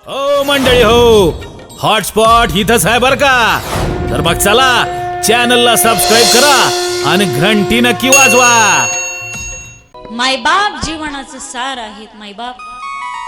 हो मंडळी हो, हॉटस्पॉट इथंच आहे बर का. तर मग चला चॅनलला सबस्क्राईब करा आणि घंटी नक्की वाजवा. मायबाप जीवनाचं सार आहेत. मायबाप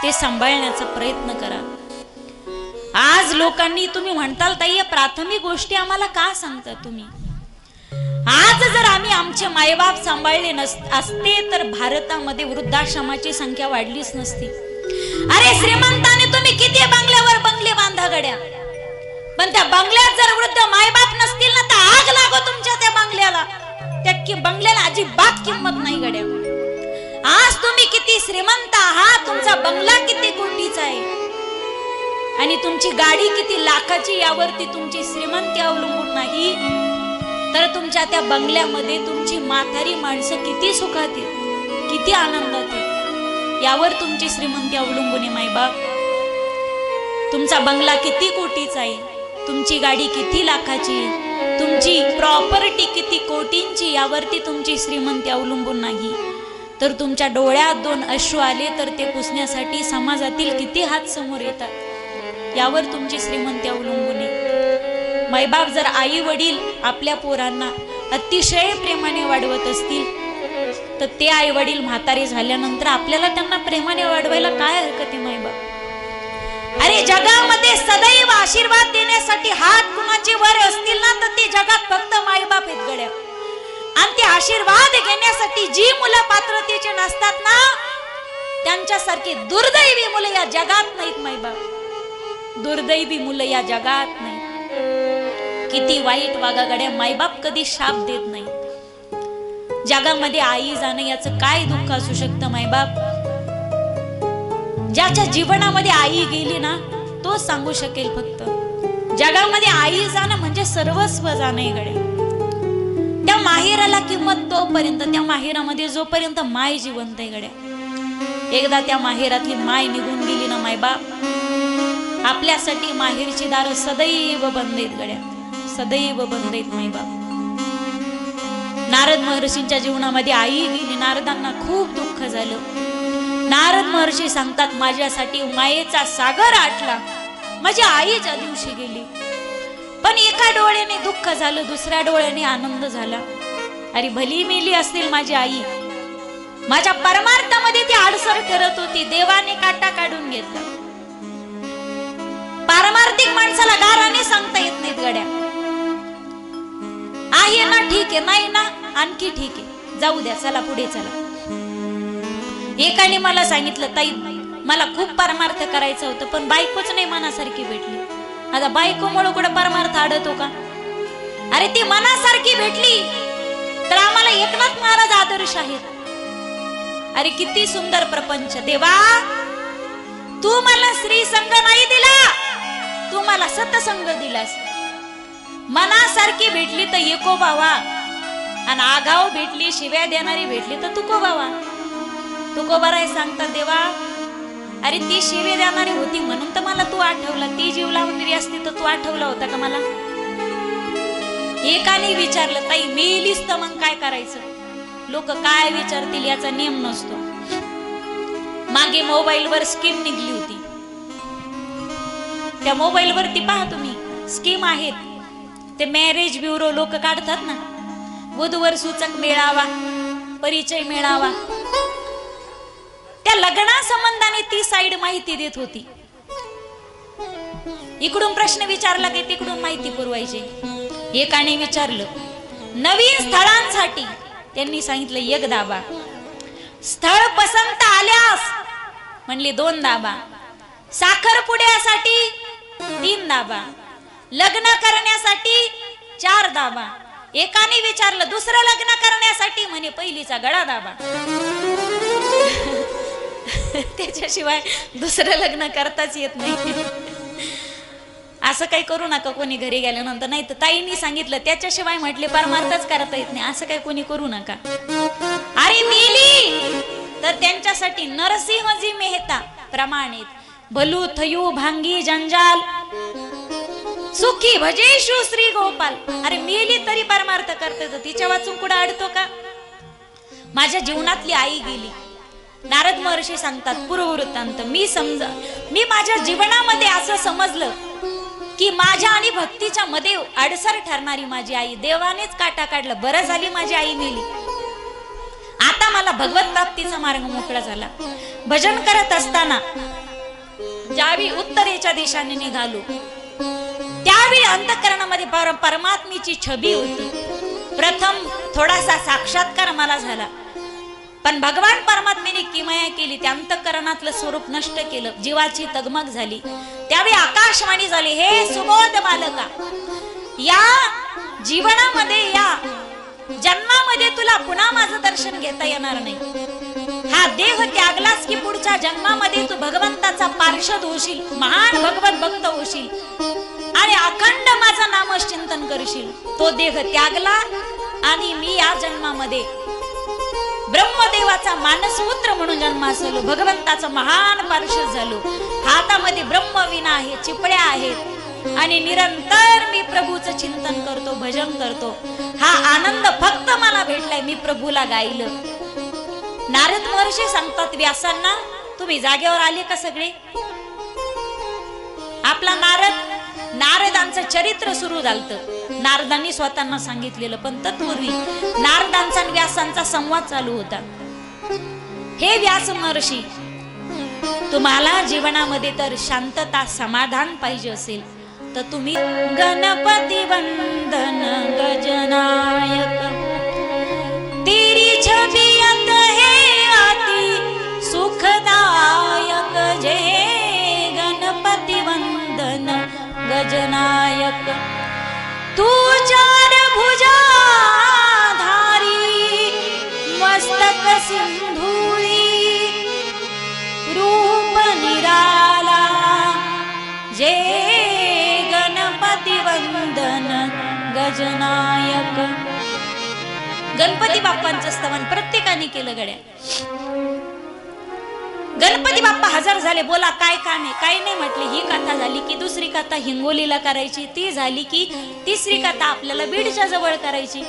ते सांभाळण्याचा प्रयत्न करा. आज लोकांनी तुम्ही म्हणताल ताई या प्राथमिक गोष्टी आम्हाला का सांगता तुम्ही. आज जर आम्ही आमचे मायबाप सांभाळले असते तर भारतामध्ये वृद्धाश्रमाची संख्या वाढलीच नसती. अरे श्रीमंताने तुम्ही किती बंगल्यावर बंगले बांधा गड्या, पण त्या बंगल्यात जर वृद्ध मायबाप नसतील ना तर आग लागो तुमच्या त्या बंगल्याला. त्या बंगल्याला अजिबात किंमत नाही गड्या. आज तुम्ही किती श्रीमंत आहात, तुमचा बंगला किती कोटीचा आहे आणि तुमची गाडी किती लाखाची यावरती तुमची श्रीमंती अवलंबून नाही, तर तुमच्या त्या बंगल्यामध्ये तुमची म्हातारी माणसं किती सुखात आहेत, किती आनंदात आहेत यावर तुमची श्रीमंती अवलंबून आहे. मायबाप तुमचा बंगला किती कोटीचा आहे, तुमची गाडी किती लाखाची आहे, तुमची प्रॉपर्टी किती कोटींची यावरती तुमची श्रीमंती अवलंबून नाही, तर तुमच्या डोळ्यात दोन अश्रू आले तर ते पुसण्यासाठी समाजातील किती हात समोर येतात यावर तुमची श्रीमंती अवलंबून आहे. मायबाप जर आई वडील आपल्या पोरांना अतिशय प्रेमाने वाढवत असतील तर ते आई वडील म्हातारे झाल्यानंतर आपल्याला त्यांना प्रेमाने वाढवायला काय हरकत आहे. मायबाप अरे जगामध्ये सदैव आशीर्वाद देण्यासाठी हात कुणाचे वर असतील ना तर ते जगात फक्त मायबाप आहेत गड्या. आणि ते आशीर्वाद घेण्यासाठी जी मुलं पात्रतेचे नसतात ना त्यांच्यासारखी दुर्दैवी मुलं या जगात नाहीत. मायबाप दुर्दैवी मुलं या जगात नाही. किती वाईट वागा गड्या, मायबाप कधी शाप देत नाही. जगामध्ये आई जाणं याचं काय दुःख असू शकतं. मायबाप ज्याच्या जीवनामध्ये आई गेली ना तो सांगू शकेल. फक्त जगामध्ये आई जाणं म्हणजे सर्वस्व जाणं आहे गड्या. त्या माहेराला किंमत तोपर्यंत, त्या माहेरामध्ये जोपर्यंत माय जिवंत आहे गड्या. एकदा त्या माहेरातली माय निघून गेली ना मायबाप आपल्यासाठी माहेरची दारं सदैव बंद आहेत गड्या, सदैव बंद आहेत. मायबाप नारद महर्षींच्या जीवनामध्ये आई गेली, नारदांना खूप दुःख झालं. नारद महर्षी सांगतात माझ्यासाठी मायेचा सागर आटला, माझी आई ज्या दिवशी गेली. पण एका डोळ्याने दुःख झालं, दुसऱ्या डोळ्याने आनंद झाला. अरे भली मेली असतील माझी आई, माझ्या परमार्थामध्ये ती आडसर करत होती, देवाने काटा काढून घेतला. पारमार्थिक माणसाला गाराने सांगता येत नाहीत गड्या. आहे ना ठीक आहे, नाही ना आणखी ठीक आहे, जाऊ द्या, चला पुढे चला. एकाने मला सांगितलं ताई मला खूप परमार्थ करायचं होतं पण बायकोच नाही मनासारखी भेटली. आता बायकोमुळे कुठं परमार्थ अडतो का. अरे ती मनासारखी भेटली तर आम्हाला एकनाथ महाराज आदर्श आहेत. अरे किती सुंदर प्रपंच. देवा तू मला श्री संग नाही दिला, तू मला सतसंग दिलास. मनासारखी भेटली तर एको बावा आणि आगाव भेटली, शिव्या देणारी भेटली तर तुको बावा. तुकोबाराय सांगतात देवा अरे ती शिव्या देणारी होती म्हणून तर मला तू आठवला, ती जीव लावून दिली असती तर तू आठवला होता का मला. एकाने विचारलं ताई मेलीस तर मग काय करायचं, लोक काय विचारतील याचा नियम नसतो. मागे मोबाईलवर स्कीम निघली होती, त्या मोबाईल वरती पहा तुम्ही स्कीम आहेत. ते मॅरेज ब्युरो लोक काढतात ना, वधूवर सूचक मेळावा, परिचय मेळावा, त्या लग्ना संबंधाने ती साइड माहिती देत होती. इकडून प्रश्न विचारला की तिकडून माहिती पुरवायची. एकाने विचारलं नवीन स्थळांसाठी, त्यांनी सांगितलं 1 दाबा. स्थळ पसंत आल्यास म्हणले 2 दाबा. साखरपुड्यासाठी 3 दाबा. लग्न करण्यासाठी 4 दाबा. एकाने विचारलं दुसरं लग्न करण्यासाठी, म्हणे पहिलीचा गळा दाबा. त्याच्याशिवाय दुसरं लग्न करताच येत नाही. असं काही करू नका कोणी घरी गेल्यानंतर. नाही तर ताईंनी सांगितलं त्याच्याशिवाय म्हटले परमार्थच करता येत नाही, असं काही कोणी करू नका. अरे मेली तर त्यांच्यासाठी नरसिंहजी मेहता प्रमाणित भलू थयू भांगी जंजाल सुखी भजेशु श्री गोपाल. अरे मेली तरी परमार्थ करते तर तिच्या वाचून कुठं अडतो का. माझ्या जीवनातली आई गेली, नारद महर्षी सांगतात पूर्ववृत्तांत, मी माझ्या जीवनामध्ये असं समजलं की माझ्या आणि भक्तीच्या मध्ये अडसर ठरणारी माझी आई, देवानेच काटा काढला, बरं झाली माझी आई मेली, आता मला भगवत प्राप्तीचा मार्ग मोकळा झाला. भजन करत असताना ज्यावेळी उत्तरेच्या दिशेने निघालो त्यावेळी अंतःकरणामध्ये परमात्मेची छबी होती. प्रथम थोडासा साक्षात्कार मला झाला, पण भगवान परमात्मेने किमया केली, त्या अंतःकरणातलं स्वरूप नष्ट केलं, जीवाची तगमग झाली. त्यावेळी आकाशवाणी झाली, हे सुबोध बालका, या जीवनामध्ये या जन्मामध्ये तुला पुन्हा माझं दर्शन घेता येणार नाही. हा देह त्यागलास की पुढच्या जन्मामध्ये तू भगवंताचा पार्षद होशील, महान भगवत भक्त होशील आणि अखंड माझं नामचिंतन करशील. तो देह त्यागला आणि मी या जन्मामध्ये ब्रह्मदेवाचा मानसपुत्र म्हणून जन्मास आलो, भगवंताचा महान पार्षद झालो. हातामध्ये ब्रह्मवीणा आहे, चिपळ्या आहेत आणि निरंतर मी प्रभूचं चिंतन करतो, भजन करतो. हा आनंद फक्त मला भेटलाय, मी प्रभूला गायलं. नारद महर्षी सांगतात व्यासांना, तुम्ही जागेवर आले का सगळे? आपला नारदांचं चरित्र सुरू झालं, नारदांनी स्वतःना सांगितलेलं. पण तत्पूर्वी नारदांचा आणि व्यासांचा संवाद चालू होता. हे व्यास महर्षी, तुम्हाला जीवनामध्ये तर शांतता समाधान पाहिजे असेल तर तुम्ही गणपती वंदन गजनायक तेरी छबियत है अति सुखदायक, जय गणपती वंदन गजनायक. तू चार भुजा धारी मस्तक सिंधुरी रूप निराला, जय गणपती वंदन गजनायक. गणपती बाप्पांचं स्तवन प्रत्येकाने केलं गड्या. गणपती बाप्पा हजर झाले, बोला काय काम आहे? काय नाही म्हटले. ही कथा झाली की दुसरी कथा हिंगोलीला करायची, ती झाली की तिसरी कथा आपल्याला बीडच्या जवळ करायची.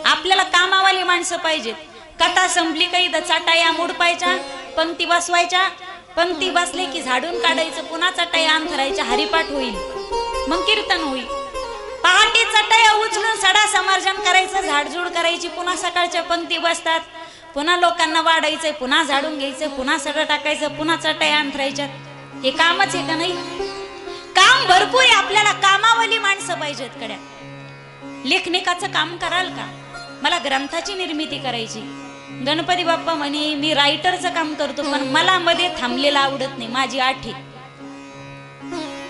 आपल्याला कामावाली माणसं पाहिजेत. कथा संपली काही चटाया मुडपायच्या, पंक्ती बसवायच्या, पंक्ती बसले की झाडून काढायचं, पुन्हा चटाया अंथरायच्या, हरिपाठ होईल, मग कीर्तन होईल. पहाटे चटाया उचलून सडा समर्जन करायचं, झाडझूड करायची, पुन्हा सकाळच्या पंक्ती बसतात, पुन्हा लोकांना वाढायचंय, पुन्हा झाडून घ्यायचं, पुन्हा सगळं टाकायचं, पुन्हा चटया अंथरायच्या. हे कामच आहे का नाही? काम भरपूर आहे. आपल्याला कामावली माणसं पाहिजेत कड्या. लेखनिकाचं काम कराल का? मला ग्रंथाची निर्मिती करायची. गणपती बाप्पा म्हणे मी रायटरचं काम करतो, पण मला मध्ये थांबलेलं आवडत नाही, माझी आठ आहे.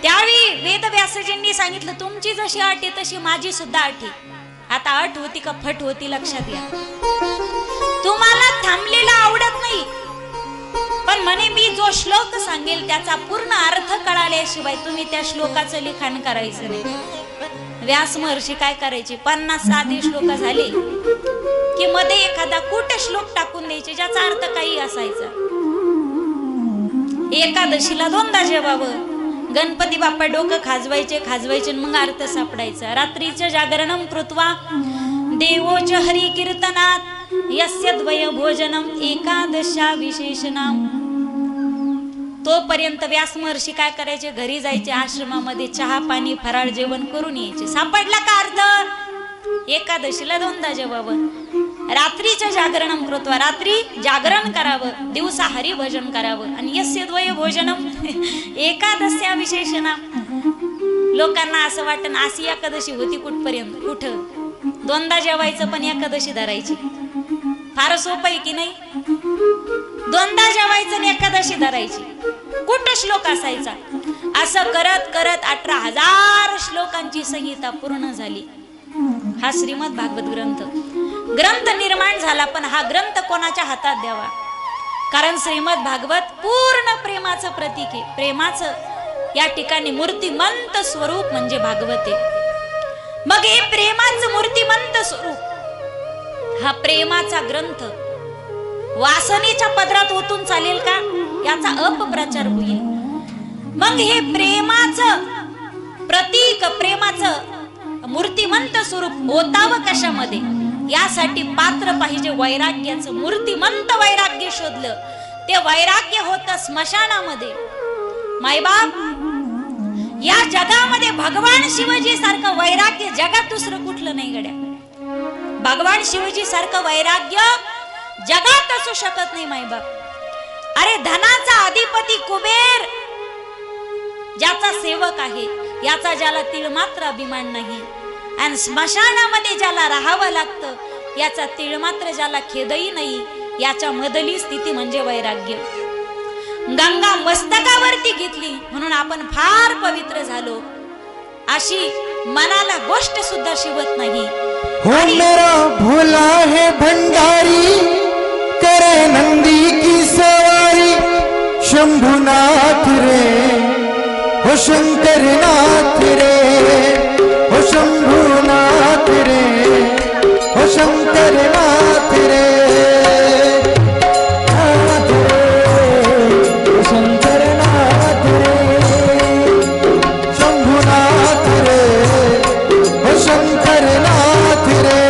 त्यावेळी वेदव्यासजींनी सांगितलं तुमची जशी आठ आहे तशी माझी सुद्धा आठ आहे. आता आठ होती का फट होती लक्षात घ्या. तुम्हाला थांबलेला आवडत नाही, पण म्हणे मी जो श्लोक सांगेल त्याचा पूर्ण अर्थ कळाल्याशिवाय तुम्ही त्या श्लोकाचं लिखाण करायचं नाही. व्यास महर्षी काय करायचे, 50 साधे श्लोक झाले की मध्ये एखादा कुठे श्लोक टाकून द्यायचे ज्याचा अर्थ काही असायचा. एकादशीला 2दा जेवावं, गणपती बाप्पा डोकं खाजवायचे मग अर्थ सापडायचा. रात्रीचं जागरणम कृत्वा देवोच हरी कीर्तनात यस्य द्वय भोजनम एकादशा विशेषणाम. तोपर्यंत व्यास महर्षी काय करायचे, घरी जायचे, आश्रमामध्ये चहा पाणी फराळ जेवण करून यायचे. सापडला का अर्थ? एकादशीला 2दा जेवावं, रात्रीचं जागरणम कृत्वा रात्री जागरण करावं, दिवसा हरी भजन करावं, आणि यस्य द्वय भोजनम एकादशा विशेषणाम. लोकांना असं वाटतं अशी एकादशी होती कुठपर्यंत, कुठं 2दा जेवायचं पण एकादशी धरायची. फार सोपं आहे की नाही? 2दा जेवायचं आणि एकादशी धरायची. कुठं श्लोक असायचा? असं करत करत 18,000 श्लोकांची संहिता पूर्ण झाली. हा श्रीमद भागवत ग्रंथ निर्माण झाला. पण हा ग्रंथ कोणाच्या हातात द्यावा? कारण श्रीमद भागवत पूर्ण प्रेमाचं प्रतीक आहे. प्रेमाचं या ठिकाणी मूर्तिमंत स्वरूप म्हणजे भागवत आहे. मग हे प्रेमाचं मूर्तिमंत स्वरूप, हा प्रेमाचा ग्रंथ वासनेच्या पदरात ओतून चालेल का? याचा अपप्रचार होईल. मग हे प्रेमाचं प्रतीक, प्रेमाचं मूर्तिमंत स्वरूप ओतावं कशामध्ये? यासाठी पात्र पाहिजे वैराग्याचं. मूर्तिमंत वैराग्य शोधलं ते वैराग्य होतं स्मशानामध्ये. मायबाप, या जगामध्ये भगवान शिवजी सारखं वैराग्य जगात दुसरं कुठलं नाही गड्या. भगवान शिवजी सारखं वैराग्य जगात असू शकत नाही मायबाप. अरे धनाचा अधिपती कुबेर ज्याचा सेवक आहे, याचा ज्याला तीळ मात्र अभिमान नाही, आणि स्मशानामध्ये ज्याला राहावं लागतं याचा तीळ मात्र ज्याला खेदही नाही, याच्या मधली स्थिती म्हणजे वैराग्य. गंगा मस्तकावरती घेतली म्हणून आपण फार पवित्र झालो, अशी मनाला गोष्ट सुद्धा शिवत नाही. हो मेरा भोला है भंडारी, करे नंदी की सवारी, शंभुनाथ रे हो शंकरनाथ रे, हो शंभुनाथ रे हो शंकरनाथ रे, नाथ रे हो शंकरनाथ रे, शंभुनाथ रे हो शंकरनाथ रे.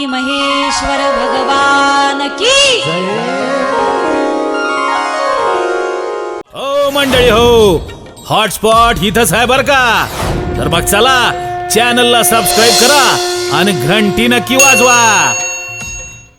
महेश्वर भगवान की. हो मंडळी हो, हॉटस्पॉट इथंच आहे बर का. तर मग चला चॅनलला सबस्क्राईब करा आणि घंटी नक्की वाजवा.